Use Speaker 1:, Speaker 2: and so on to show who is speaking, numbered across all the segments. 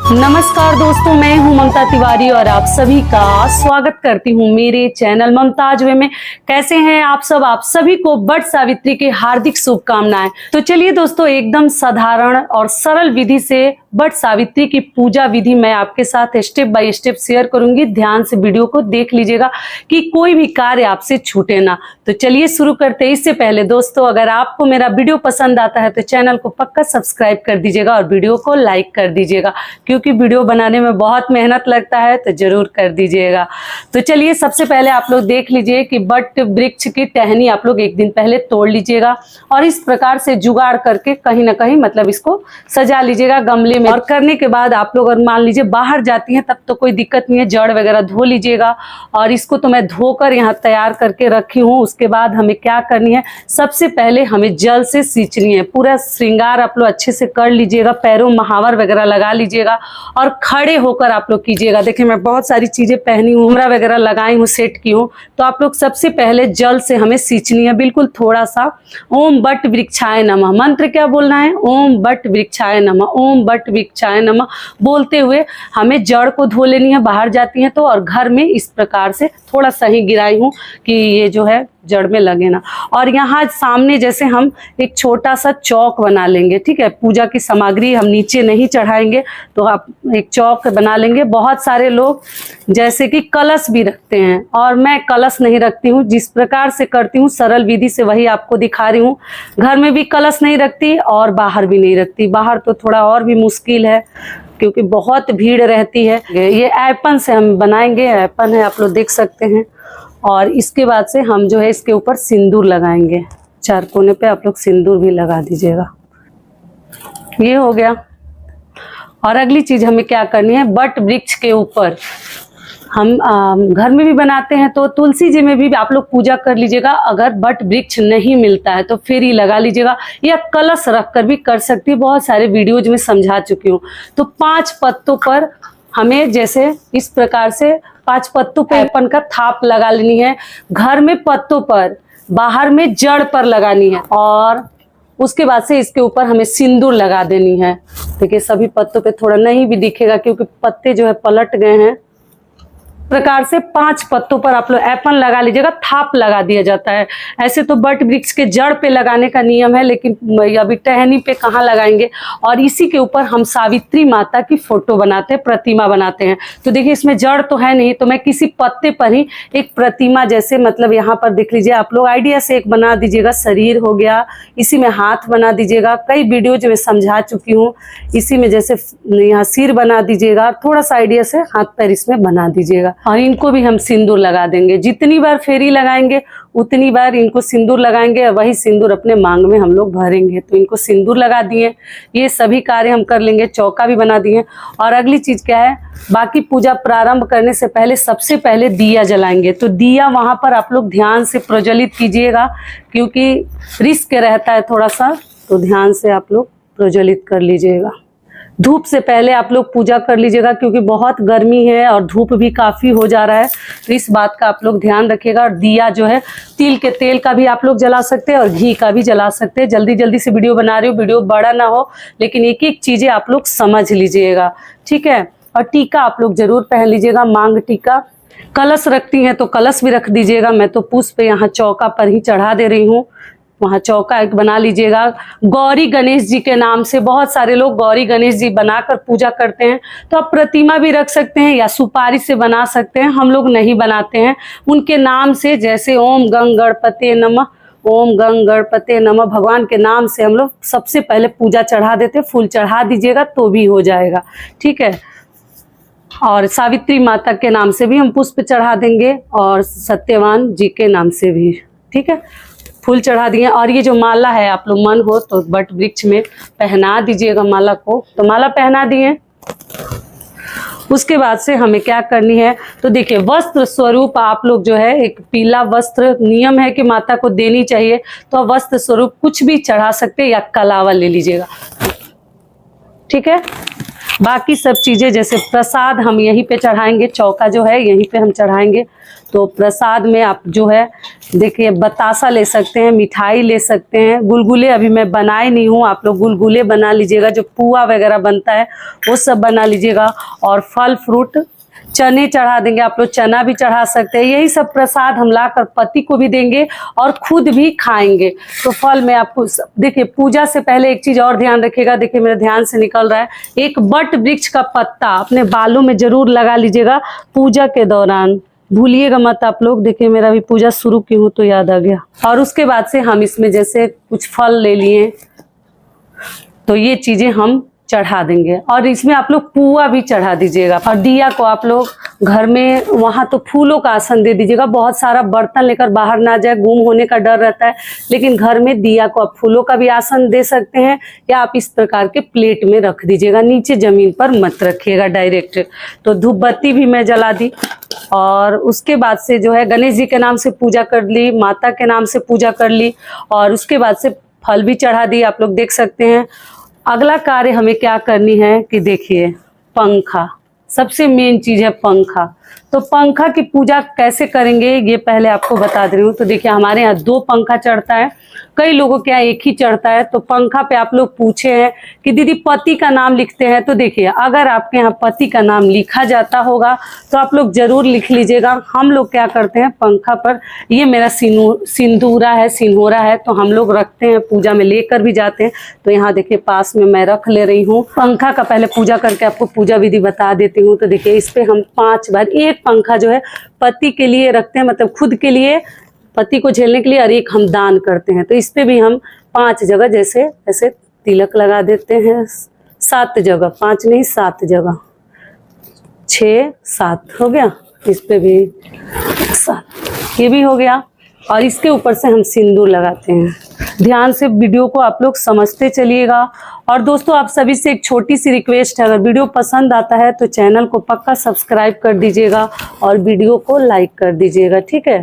Speaker 1: नमस्कार दोस्तों, मैं हूं ममता तिवारी और आप सभी का स्वागत करती हूं मेरे चैनल ममताज वे में। कैसे हैं आप सब? आप सभी को वट सावित्री की हार्दिक शुभकामनाएं। तो चलिए दोस्तों, एकदम साधारण और सरल विधि से वट सावित्री की पूजा विधि मैं आपके साथ स्टेप बाय स्टेप शेयर करूंगी। ध्यान से वीडियो को देख लीजिएगा कि कोई भी कार्य आपसे छूटे ना। तो चलिए शुरू करते हैं। इससे पहले दोस्तों, अगर आपको मेरा वीडियो पसंद आता है तो चैनल को पक्का सब्सक्राइब कर दीजिएगा और वीडियो को लाइक कर दीजिएगा, क्योंकि वीडियो बनाने में बहुत मेहनत लगता है, तो जरूर कर दीजिएगा। तो चलिए, सबसे पहले आप लोग देख लीजिए कि वट वृक्ष की टहनी आप लोग एक दिन पहले तोड़ लीजिएगा और इस प्रकार से जुगाड़ करके कहीं ना कहीं मतलब इसको सजा लीजिएगा गमले में। और करने के बाद आप लोग अगर मान लीजिए बाहर जाती हैं तब तो कोई दिक्कत नहीं है, जड़ वगैरह धो लीजिएगा। और इसको तो मैं धोकर यहाँ तैयार करके रखी हूँ। उसके बाद हमें क्या करनी है, सबसे पहले हमें जल से सींचनी है। पूरा श्रृंगार आप लोग अच्छे से कर लीजिएगा, पैरों महावर वगैरह लगा लीजिएगा और खड़े होकर आप लोग कीजिएगा। देखिए, मैं बहुत सारी चीजें पहनी हूँ, उमरा वगैरह लगाई हूँ, सेट की हूँ। तो आप लोग सबसे पहले जल से हमें सींचनी है, बिल्कुल थोड़ा सा। ओम वट वृक्षाय नमः मंत्र क्या बोलना है? ओम वट वृक्षाय नमः, ओम वट वृक्षाय नमः बोलते हुए हमें जड़ को धो लेनी है बाहर जाती है तो। और घर में इस प्रकार से थोड़ा सा ही गिराई हूँ कि ये जो है जड़ में लगे ना। और यहाँ सामने जैसे हम एक छोटा सा चौक बना लेंगे, ठीक है। पूजा की सामग्री हम नीचे नहीं चढ़ाएंगे, तो आप एक चौक बना लेंगे। बहुत सारे लोग जैसे कि कलश भी रखते हैं, और मैं कलश नहीं रखती हूँ। जिस प्रकार से करती हूँ सरल विधि से वही आपको दिखा रही हूँ। घर में भी कलश नहीं रखती और बाहर भी नहीं रखती। बाहर तो थोड़ा और भी मुश्किल है क्योंकि बहुत भीड़ रहती है। ये ऐपन से हम बनाएंगे, ऐपन है आप लोग देख सकते हैं। और इसके बाद से हम जो है इसके ऊपर सिंदूर लगाएंगे। चार कोने पे आप लोग सिंदूर भी लगा दीजिएगा। ये हो गया। और अगली चीज हमें क्या करनी है, वट वृक्ष के ऊपर हम घर में भी बनाते हैं तो तुलसी जी में भी आप लोग पूजा कर लीजिएगा। अगर वट वृक्ष नहीं मिलता है तो फेरी लगा लीजिएगा, या कलश रख कर भी कर सकती है। बहुत सारे वीडियोज में समझा चुकी हूँ। तो 5 पत्तों पर हमें जैसे इस प्रकार से 5 पत्तों पे ऐपन का थाप लगा लेनी है। घर में पत्तों पर, बाहर में जड़ पर लगानी है। और उसके बाद से इसके ऊपर हमें सिंदूर लगा देनी है। देखिए, सभी पत्तों पे थोड़ा नहीं भी दिखेगा क्योंकि पत्ते जो है पलट गए हैं। प्रकार से 5 पत्तों पर आप लोग ऐपन लगा लीजिएगा, थाप लगा दिया जाता है। ऐसे तो वट वृक्ष के जड़ पे लगाने का नियम है, लेकिन अभी टहनी पे कहाँ लगाएंगे। और इसी के ऊपर हम सावित्री माता की फोटो बनाते हैं, प्रतिमा बनाते हैं। तो देखिए, इसमें जड़ तो है नहीं, तो मैं किसी पत्ते पर ही एक प्रतिमा जैसे मतलब यहाँ पर देख लीजिए, आप लोग आइडिया से एक बना दीजिएगा। शरीर हो गया, इसी में हाथ बना दीजिएगा। कई वीडियोज में समझा चुकी हूँ। इसी में जैसे यहाँ सिर बना दीजिएगा, थोड़ा सा आइडिया से हाथ पैर इसमें बना दीजिएगा। और इनको भी हम सिंदूर लगा देंगे। जितनी बार फेरी लगाएंगे उतनी बार इनको सिंदूर लगाएंगे, और वही सिंदूर अपने मांग में हम लोग भरेंगे। तो इनको सिंदूर लगा दिए, ये सभी कार्य हम कर लेंगे। चौका भी बना दिए। और अगली चीज क्या है, बाकी पूजा प्रारंभ करने से पहले सबसे पहले दिया जलाएंगे। तो दिया वहां पर आप लोग ध्यान से प्रज्वलित कीजिएगा, क्योंकि रिस्क रहता है थोड़ा सा, तो ध्यान से आप लोग प्रज्वलित कर लीजिएगा। धूप से पहले आप लोग पूजा कर लीजिएगा, क्योंकि बहुत गर्मी है और धूप भी काफ़ी हो जा रहा है। तो इस बात का आप लोग ध्यान रखिएगा। और दिया जो है तिल के तेल का भी आप लोग जला सकते हैं और घी का भी जला सकते हैं। जल्दी जल्दी से वीडियो बना रही हूँ, वीडियो बड़ा ना हो, लेकिन एक एक चीज़ें आप लोग समझ लीजिएगा, ठीक है। और टीका आप लोग जरूर पहन लीजिएगा, मांग टीका। कलश रखती हैं तो कलश भी रख दीजिएगा। मैं तो पुष्प यहाँ चौका पर ही चढ़ा दे रही हूँ। वहाँ चौका एक बना लीजिएगा। गौरी गणेश जी के नाम से बहुत सारे लोग गौरी गणेश जी बनाकर पूजा करते हैं। तो आप प्रतिमा भी रख सकते हैं या सुपारी से बना सकते हैं। हम लोग नहीं बनाते हैं उनके नाम से, जैसे ओम गंग गणपते नमः, ओम गंग गणपते नमः भगवान के नाम से हम लोग सबसे पहले पूजा चढ़ा देते। फूल चढ़ा दीजिएगा तो भी हो जाएगा, ठीक है। और सावित्री माता के नाम से भी हम पुष्प चढ़ा देंगे, और सत्यवान जी के नाम से भी, ठीक है। फूल चढ़ा दिए। और ये जो माला है, आप लोग मन हो तो वट वृक्ष में पहना दीजिएगा माला को। तो माला पहना दिए। उसके बाद से हमें क्या करनी है, तो देखिए, वस्त्र स्वरूप आप लोग जो है एक पीला वस्त्र नियम है कि माता को देनी चाहिए। तो वस्त्र स्वरूप कुछ भी चढ़ा सकते हैं, या कलावा ले लीजिएगा, ठीक है। बाकी सब चीज़ें जैसे प्रसाद हम यहीं पे चढ़ाएंगे, चौका जो है यहीं पे हम चढ़ाएंगे। तो प्रसाद में आप जो है देखिए बतासा ले सकते हैं, मिठाई ले सकते हैं, गुलगुले अभी मैं बनाए नहीं हूँ, आप लोग गुलगुले बना लीजिएगा, जो पुआ वगैरह बनता है वो सब बना लीजिएगा। और फल फ्रूट, चने चढ़ा देंगे, आप लोग चना भी चढ़ा सकते हैं। यही सब प्रसाद हम लाकर पति को भी देंगे और खुद भी खाएंगे। तो फल में आपको देखिए, पूजा से पहले एक चीज और ध्यान रखिएगा, देखिए मेरे ध्यान से निकल रहा है, एक बट वृक्ष का पत्ता अपने बालों में जरूर लगा लीजिएगा पूजा के दौरान, भूलिएगा मत आप लोग। देखिए मेरा भी पूजा शुरू की हूँ तो याद आ गया। और उसके बाद से हम इसमें जैसे कुछ फल ले लिए तो ये चीजें हम चढ़ा देंगे। और इसमें आप लोग पुआ भी चढ़ा दीजिएगा। और दिया को आप लोग घर में वहाँ तो फूलों का आसन दे दीजिएगा, बहुत सारा बर्तन लेकर बाहर ना जाए, गुम होने का डर रहता है। लेकिन घर में दिया को आप फूलों का भी आसन दे सकते हैं, या आप इस प्रकार के प्लेट में रख दीजिएगा, नीचे जमीन पर मत रखिएगा डायरेक्ट। तो धूप बत्ती भी मैं जला दी। और उसके बाद से जो है गणेश जी के नाम से पूजा कर ली, माता के नाम से पूजा कर ली, और उसके बाद से फल भी चढ़ा दी, आप लोग देख सकते हैं। अगला कार्य हमें क्या करनी है कि देखिए, पंखा सबसे मेन चीज है, पंखा। तो पंखा की पूजा कैसे करेंगे ये पहले आपको बता दे रही हूँ। तो देखिए हमारे यहाँ 2 पंखा चढ़ता है, कई लोगों के यहाँ एक ही चढ़ता है। तो पंखा पे आप लोग पूछे हैं कि दीदी पति का नाम लिखते हैं, तो देखिए अगर आपके यहाँ पति का नाम लिखा जाता होगा तो आप लोग जरूर लिख लीजिएगा। हम लोग क्या करते हैं, पंखा पर ये मेरा सिंदूरा है, सिन्होरा है, तो हम लोग रखते हैं, पूजा में लेकर भी जाते हैं। तो यहाँ देखिए पास में मैं रख ले रही हूँ। पंखा का पहले पूजा करके आपको पूजा विधि बता देती हूँ। तो देखिए इस पे हम 5 बार, एक पंखा जो है पति के लिए रखते हैं, मतलब खुद के लिए, पति को झेलने के लिए, और एक हम दान करते हैं। तो इस पे भी हम 5 जगह जैसे ऐसे तिलक लगा देते हैं, 7 जगह, 5 नहीं 7 जगह, 6 7 हो गया। इस पे भी 7, ये भी हो गया। और इसके ऊपर से हम सिंदूर लगाते हैं। ध्यान से वीडियो को आप लोग समझते चलिएगा। और दोस्तों आप सभी से एक छोटी सी रिक्वेस्ट है, अगर वीडियो पसंद आता है तो चैनल को पक्का सब्सक्राइब कर दीजिएगा और वीडियो को लाइक कर दीजिएगा, ठीक है।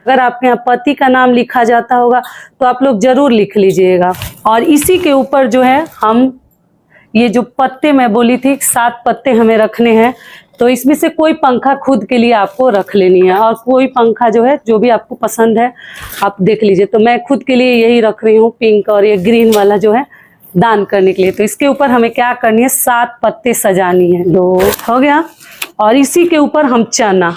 Speaker 1: अगर आपके यहाँ पति का नाम लिखा जाता होगा तो आप लोग जरूर लिख लीजिएगा। और इसी के ऊपर जो है हम ये जो पत्ते मैं बोली थी, 7 पत्ते हमें रखने हैं। तो इसमें से कोई पंखा खुद के लिए आपको रख लेनी है, और कोई पंखा जो है जो भी आपको पसंद है आप देख लीजिए। तो मैं खुद के लिए यही रख रही हूँ, पिंक, और ये ग्रीन वाला जो है दान करने के लिए। तो इसके ऊपर हमें क्या करनी है, 7 पत्ते सजानी है। 2 हो गया। और इसी के ऊपर हम चना,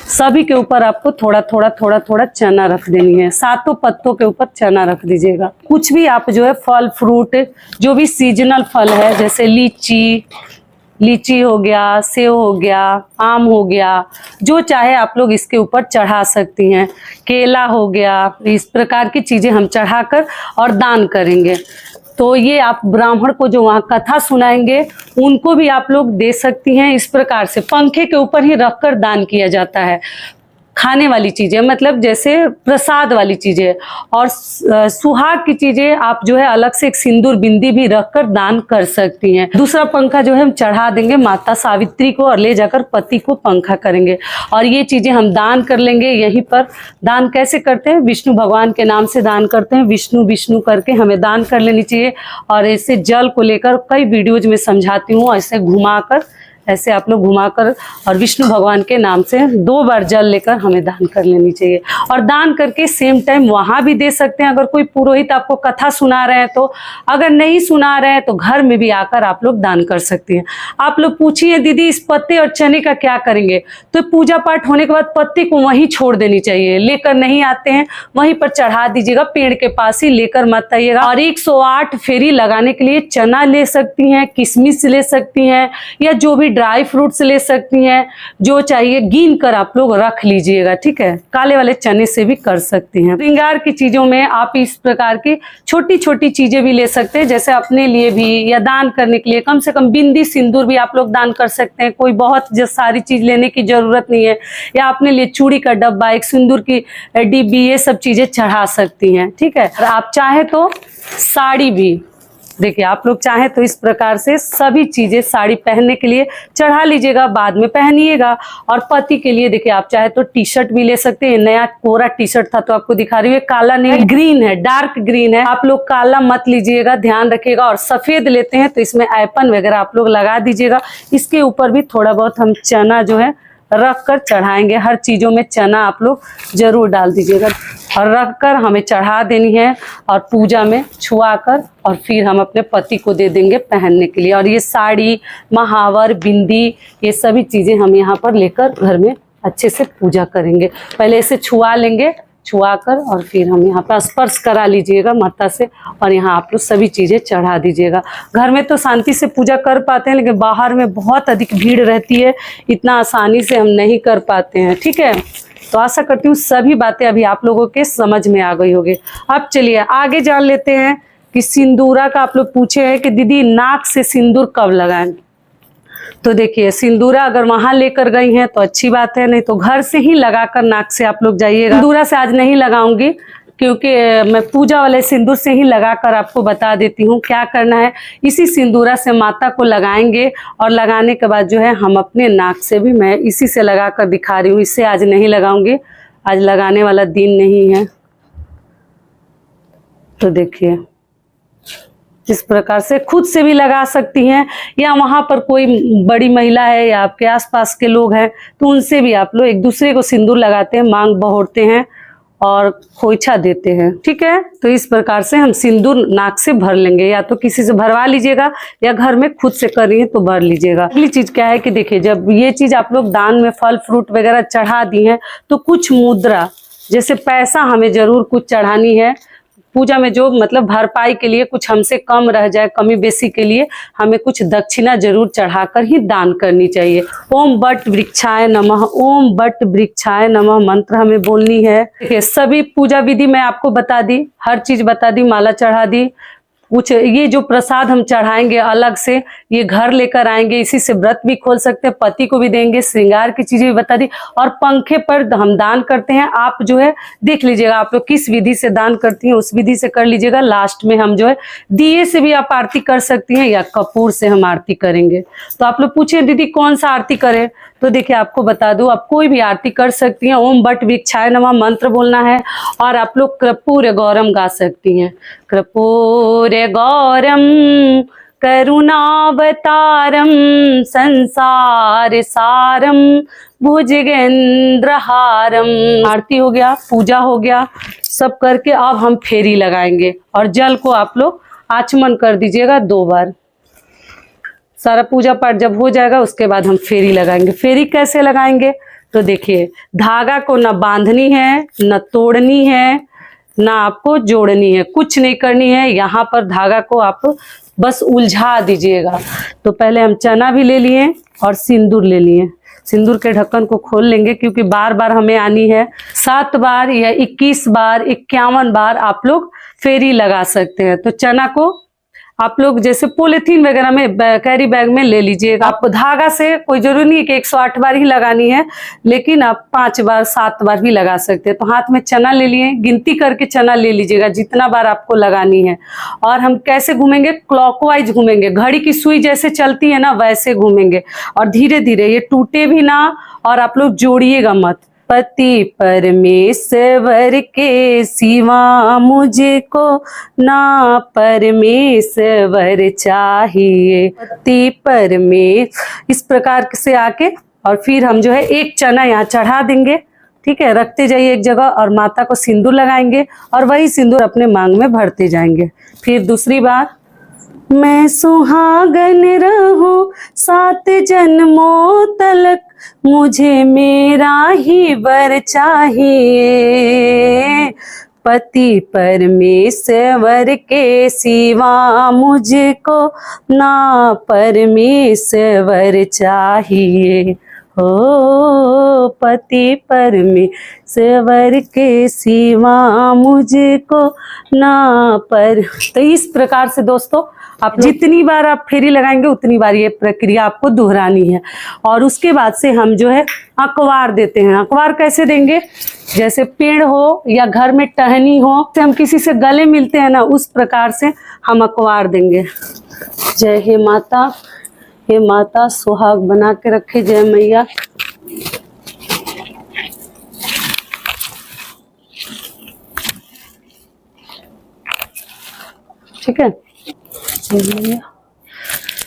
Speaker 1: सभी के ऊपर आपको थोड़ा थोड़ा थोड़ा थोड़ा चना रख देनी है। 7 पत्तों के ऊपर चना रख दीजिएगा। कुछ भी आप जो है फल फ्रूट, जो भी सीजनल फल है, जैसे लीची हो गया, सेव हो गया, आम हो गया, जो चाहे आप लोग इसके ऊपर चढ़ा सकती हैं, केला हो गया, इस प्रकार की चीजें हम चढ़ाकर और दान करेंगे। तो ये आप ब्राह्मण को जो वहाँ कथा सुनाएंगे उनको भी आप लोग दे सकती हैं। इस प्रकार से पंखे के ऊपर ही रखकर दान किया जाता है। खाने वाली चीजें, मतलब जैसे प्रसाद वाली चीजें, और सुहाग की चीजें आप जो है अलग से एक सिंदूर बिंदी भी रखकर दान कर सकती हैं। दूसरा पंखा जो है हम चढ़ा देंगे माता सावित्री को, और ले जाकर पति को पंखा करेंगे। और ये चीजें हम दान कर लेंगे यहीं पर। दान कैसे करते हैं, विष्णु भगवान के नाम से दान करते हैं, विष्णु विष्णु करके हमें दान कर लेनी चाहिए। और ऐसे जल को लेकर कई वीडियोज में समझाती हूँ, ऐसे घुमाकर, ऐसे आप लोग घुमाकर और विष्णु भगवान के नाम से 2 बार जल लेकर हमें दान कर लेनी चाहिए। और दान करके सेम टाइम वहां भी दे सकते हैं, अगर कोई पुरोहित आपको कथा सुना रहे हैं तो। अगर नहीं सुना रहे हैं तो घर में भी आकर आप लोग दान कर सकती हैं। आप लोग पूछिए दीदी इस पत्ते और चने का क्या करेंगे, तो पूजा पाठ होने के बाद पत्ते को वहीं छोड़ देनी चाहिए, लेकर नहीं आते हैं, वहीं पर चढ़ा दीजिएगा, पेड़ के पास ही, लेकर मत आइएगा। और 108 फेरी लगाने के लिए चना ले सकती हैं, किशमिश ले सकती हैं, या जो भी ड्राई फ्रूट्स ले सकती हैं, जो चाहिए गिन कर आप लोग रख लीजिएगा, ठीक है। काले वाले चने से भी कर सकती हैं। श्रृंगार की चीजों में आप इस प्रकार की छोटी छोटी चीजें भी ले सकते हैं, जैसे अपने लिए भी या दान करने के लिए कम से कम बिंदी सिंदूर भी आप लोग दान कर सकते हैं। कोई बहुत सारी चीज लेने की जरूरत नहीं है। या अपने लिए चूड़ी का डब्बा, एक सिंदूर की डिब्बी, ये सब चीजें चढ़ा सकती हैं, ठीक है। और आप चाहे तो साड़ी भी, देखिए आप लोग चाहें तो इस प्रकार से सभी चीजें साड़ी पहनने के लिए चढ़ा लीजिएगा, बाद में पहनिएगा। और पति के लिए देखिए आप चाहे तो टी शर्ट भी ले सकते हैं। नया कोरा टी शर्ट था तो आपको दिखा रही हूँ, काला नहीं ग्रीन है, डार्क ग्रीन है। आप लोग काला मत लीजिएगा, ध्यान रखिएगा। और सफेद लेते हैं तो इसमें ऐपन वगैरह आप लोग लगा दीजिएगा। इसके ऊपर भी थोड़ा बहुत हम चना जो है रख कर चढ़ाएंगे। हर चीजों में चना आप लोग जरूर डाल दीजिएगा और रख कर हमें चढ़ा देनी है और पूजा में छुआ कर और फिर हम अपने पति को दे देंगे पहनने के लिए। और ये साड़ी, महावर, बिंदी, ये सभी चीजें हम यहाँ पर लेकर घर में अच्छे से पूजा करेंगे। पहले इसे छुआ लेंगे, छुआ कर और फिर हम यहाँ पर स्पर्श करा लीजिएगा माता से और यहाँ आप लोग सभी चीज़ें चढ़ा दीजिएगा। घर में तो शांति से पूजा कर पाते हैं, लेकिन बाहर में बहुत अधिक भीड़ रहती है, इतना आसानी से हम नहीं कर पाते हैं। ठीक है, तो आशा करती हूँ सभी बातें अभी आप लोगों के समझ में आ गई होगी। अब चलिए आगे जान लेते हैं कि सिंदूरा का आप लोग पूछे हैं कि दीदी नाक से सिंदूर कब लगाएं। तो देखिए सिंदूरा अगर वहां लेकर गई हैं तो अच्छी बात है, नहीं तो घर से ही लगाकर नाक से आप लोग जाइएगा। सिंदूरा से आज नहीं लगाऊंगी क्योंकि मैं पूजा वाले सिंदूर से ही लगाकर आपको बता देती हूँ क्या करना है। इसी सिंदूरा से माता को लगाएंगे और लगाने के बाद जो है हम अपने नाक से भी मैं इसी से लगाकर दिखा रही हूँ। इससे आज नहीं लगाऊंगी, आज लगाने वाला दिन नहीं है। तो देखिए इस प्रकार से खुद से भी लगा सकती हैं, या वहाँ पर कोई बड़ी महिला है या आपके आसपास के लोग हैं तो उनसे भी आप लोग एक दूसरे को सिंदूर लगाते हैं, मांग बहोरते हैं और खोइछा देते हैं। ठीक है, तो इस प्रकार से हम सिंदूर नाक से भर लेंगे, या तो किसी से भरवा लीजिएगा या घर में खुद से कर रही है तो भर लीजिएगा। अगली चीज क्या है कि देखिए जब ये चीज आप लोग दान में फल फ्रूट वगैरह चढ़ा दी हैं तो कुछ मुद्रा जैसे पैसा हमें जरूर कुछ चढ़ानी है। पूजा में जो मतलब भरपाई के लिए कुछ हमसे कम रह जाए, कमी बेसी के लिए हमें कुछ दक्षिणा जरूर चढ़ाकर ही दान करनी चाहिए। ओम बट वृक्षाय नमः, ओम बट वृक्षाय नमः मंत्र हमें बोलनी है। देखिए सभी पूजा विधि मैं आपको बता दी, हर चीज बता दी, माला चढ़ा दी। कुछ ये जो प्रसाद हम चढ़ाएंगे अलग से ये घर लेकर आएंगे, इसी से व्रत भी खोल सकते हैं, पति को भी देंगे, श्रृंगार की चीजें भी बता दी। और पंखे पर हम दान करते हैं, आप जो है देख लीजिएगा आप लोग किस विधि से दान करती हैं उस विधि से कर लीजिएगा। लास्ट में हम जो है दिए से भी आप आरती कर सकती हैं या कपूर से हम आरती करेंगे। तो आप लोग पूछे दीदी कौन सा आरती करें, तो देखिए आपको बता दूं आप कोई भी आरती कर सकती हैं। ओम बट वृक्षाय नमः मंत्र बोलना है और आप लोग कर्पूर गौरम गा सकती हैं। कर्पूर गौरम करुणावतारम संसार सारम भुजगेंद्रहारम। आरती हो गया, पूजा हो गया, सब करके अब हम फेरी लगाएंगे और जल को आप लोग आचमन कर दीजिएगा 2 बार। सारा पूजा पाठ जब हो जाएगा उसके बाद हम फेरी लगाएंगे। फेरी कैसे लगाएंगे तो देखिए धागा को ना बांधनी है, न तोड़नी है, ना आपको जोड़नी है, कुछ नहीं करनी है। यहाँ पर धागा को आप बस उलझा दीजिएगा। तो पहले हम चना भी ले लिए और सिंदूर ले लिए। सिंदूर के ढक्कन को खोल लेंगे क्योंकि बार बार हमें आनी है। 7 बार या 21 बार 51 बार आप लोग फेरी लगा सकते हैं। तो चना को आप लोग जैसे पॉलिथीन वगैरह में कैरी बैग में ले लीजिएगा। आप धागा से कोई जरूरी नहीं है कि 108 बार ही लगानी है, लेकिन आप 5 बार 7 बार भी लगा सकते हैं। तो हाथ में चना ले लिए, गिनती करके चना ले लीजिएगा जितना बार आपको लगानी है। और हम कैसे घूमेंगे, क्लॉकवाइज घूमेंगे, घड़ी की सुई जैसे चलती है ना वैसे घूमेंगे और धीरे धीरे, ये टूटे भी ना और आप लोग जोड़िएगा मत। पति परमेश्वर के सिवा मुझको ना परमेश्वर चाहिए। पति परमेश्वर इस प्रकार से आके और फिर हम जो है एक चना यहाँ चढ़ा देंगे। ठीक है, रखते जाइए एक जगह और माता को सिंदूर लगाएंगे और वही सिंदूर अपने मांग में भरते जाएंगे। फिर दूसरी बार, मैं सुहागन रहूं 7 जन्मों तलक, मुझे मेरा ही वर चाहिए। पति परमेश्वर के सिवा मुझको ना परमेश्वर चाहिए। हो पति परमेश्वर के सिवा मुझको ना पर। तो इस प्रकार से दोस्तों आप जितनी बार आप फेरी लगाएंगे उतनी बार ये प्रक्रिया आपको दोहरानी है। और उसके बाद से हम जो है अकवार देते हैं। अकवार कैसे देंगे, जैसे पेड़ हो या घर में टहनी हो, से हम किसी से गले मिलते हैं ना, उस प्रकार से हम अकवार देंगे। जय हे माता सुहाग बना के रखे, जय मैया। ठीक है,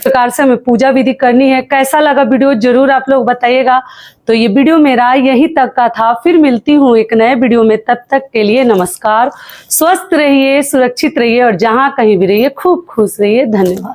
Speaker 1: प्रकार से हमें पूजा विधि करनी है। कैसा लगा वीडियो जरूर आप लोग बताइएगा। तो ये वीडियो मेरा यही तक का था, फिर मिलती हूँ एक नए वीडियो में। तब तक के लिए नमस्कार। स्वस्थ रहिए, सुरक्षित रहिए और जहाँ कहीं भी रहिए खूब खुश रहिए। धन्यवाद।